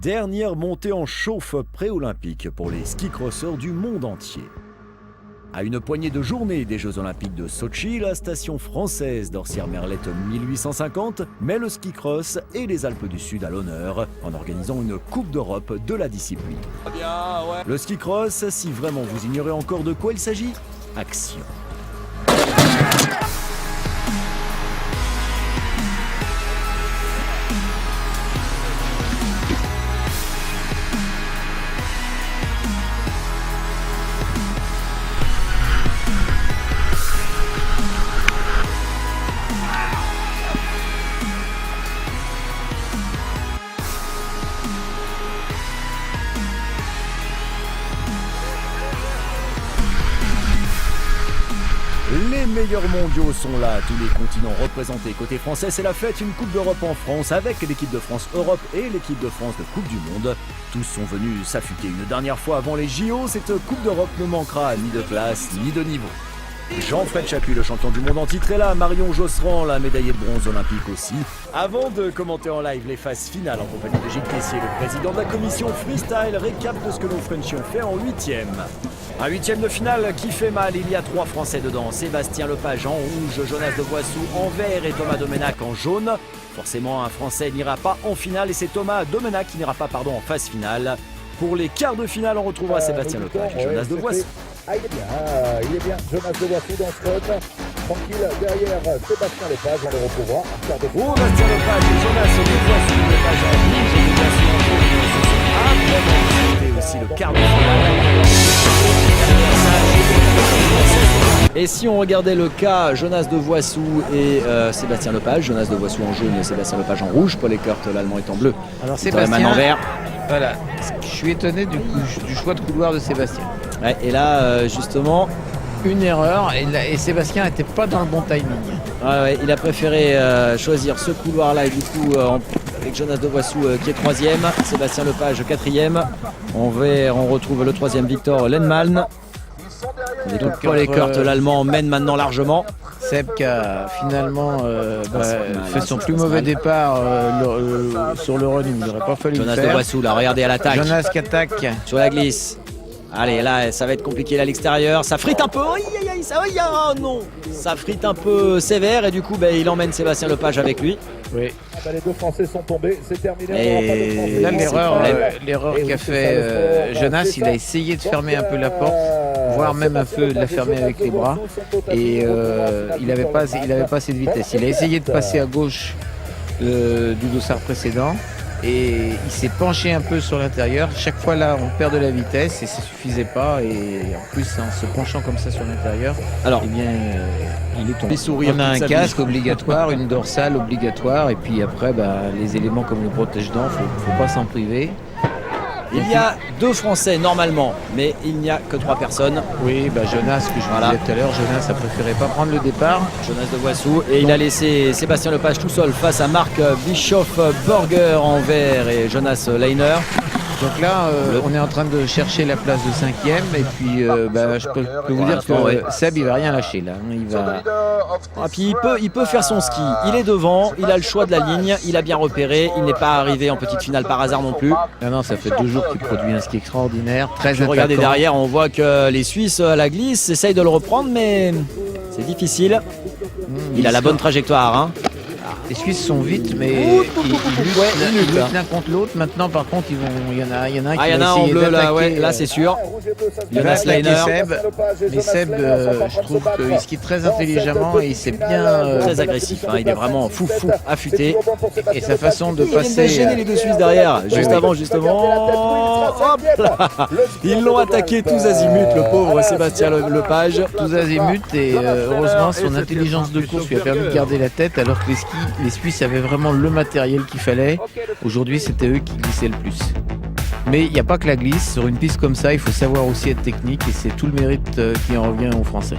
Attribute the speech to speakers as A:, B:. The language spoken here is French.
A: Dernière montée en chauffe pré-olympique pour les ski-crosseurs du monde entier. À une poignée de journées des Jeux Olympiques de Sotchi, la station française d'Orsières-Merlette 1850 met le ski-cross et les Alpes du Sud à l'honneur en organisant une Coupe d'Europe de la discipline. Le ski-cross, si vraiment vous ignorez encore de quoi il s'agit, action. Les meilleurs mondiaux sont là, tous les continents représentés. Côté français, c'est la fête, une Coupe d'Europe en France avec l'équipe de France Europe et l'équipe de France de Coupe du Monde. Tous sont venus s'affûter une dernière fois avant les JO. Cette Coupe d'Europe ne manquera ni de classe ni de niveau. Jean-Fred Chapuis, le champion du monde en titre, est là. Marion Josserand, la médaillée de bronze olympique aussi. Avant de commenter en live les phases finales en compagnie de Gilles Tessier, le président de la commission freestyle, récap de ce que nos Frenchies ont fait en huitième. Un huitième de finale qui fait mal, il y a 3 Français dedans. Sébastien Lepage en rouge, Jonas de Voissou en vert et Thomas Domenac en jaune. Forcément, un Français n'ira pas en finale et c'est Thomas Domenac qui n'ira pas en phase finale. Pour les quarts de finale, on retrouvera Sébastien Lepage et Jonas de Voissou.
B: Ah, il est bien, Jonas de Voissou dans ce run. Tranquille, derrière Sébastien Lepage, on le retrouvera en quart de finale.
A: Oh, Sébastien Lepage et Jonas de Voissou, Lepage en rouge et de Voissou en jaune. Ce sera vraiment disputé aussi le quart de finale. Et si on regardait le cas Jonas de Voissou et Sébastien Lepage, Jonas de Voissou en jaune et Sébastien Lepage en rouge, Paul Eckert l'allemand est en bleu.
C: Alors Sébastien
A: en vert.
C: Voilà, je suis étonné du choix de couloir de Sébastien.
A: Ouais, et là justement
C: une erreur et Sébastien n'était pas dans le bon timing.
A: Ouais, il a préféré choisir ce couloir là et du coup avec Jonas de Voissou qui est 3e, Sébastien Lepage 4e. On retrouve le 3e Victor Lenman. Et donc Paul Eckert l'allemand mène maintenant largement.
C: Seb qui a finalement fait son plus mauvais départ sur le run, il n'aurait pas fallu
A: Jonas
C: le faire.
A: de Voissou là, regardez à l'attaque.
C: Jonas qui attaque
A: sur la glisse. Allez, là, ça va être compliqué là, à l'extérieur. Ça frite un peu. Non. Ça frite un peu sévère et du coup, il emmène Sébastien Lepage avec lui.
C: Oui.
B: Les 2 Français sont tombés, c'est terminé.
A: Et
C: là, l'erreur qu'a fait Jonas, il a essayé de fermer un peu la porte, voire même un peu de la fermer avec les bras. Et il n'avait pas assez de vitesse. Il a essayé de passer à gauche du dossard précédent. Et il s'est penché un peu sur l'intérieur. Chaque fois là, on perd de la vitesse et ça suffisait pas. Et en plus, en se penchant comme ça sur l'intérieur,
A: alors,
C: eh bien, il est tombé.
A: Sourire,
C: on a un casque obligatoire, une dorsale obligatoire, et puis après, les éléments comme le protège-dents, faut pas s'en priver.
A: Il y a 2 Français normalement, mais il n'y a que 3 personnes.
C: Oui, Jonas, que je vous disais tout à l'heure, Jonas a préféré pas prendre le départ.
A: Jonas de Voissou, et il a laissé Sébastien Lepage tout seul face à Marc Bischoff-Burger en vert et Jonas Leiner.
C: Donc là, on est en train de chercher la place de 5e et puis je peux vous dire que Seb, il va rien lâcher là.
A: Puis il peut faire son ski. Il est devant, il a le choix de la ligne, il a bien repéré, il n'est pas arrivé en petite finale par hasard non plus.
C: Non, ça fait 2 jours qu'il produit un ski extraordinaire, très attaquant.
A: Regardez derrière, on voit que les Suisses à la glisse essayent de le reprendre, mais c'est difficile. Il a la bonne trajectoire, hein.
C: Les Suisses sont vite, mais ils luttent l'un contre l'autre. Maintenant, par contre, il y en a un qui va essayer
A: en bleu,
C: d'attaquer.
A: là c'est sûr.
C: Jonas Leiner. Mais Seb, je trouve qu'il skie très intelligemment et il s'est bien...
A: très agressif, hein, il est vraiment fou, affûté.
C: Et sa façon de passer...
A: Il vient de gêner les 2 Suisses derrière, juste avant, justement. Hop là. Ils l'ont attaqué tous azimuts, le pauvre Sébastien Lepage.
C: Tous azimuts, et heureusement, son intelligence de course lui a permis de garder la tête, alors que les Suisses avaient vraiment le matériel qu'il fallait. Aujourd'hui, c'était eux qui glissaient le plus. Mais il n'y a pas que la glisse. Sur une piste comme ça, il faut savoir aussi être technique et c'est tout le mérite qui en revient aux Français.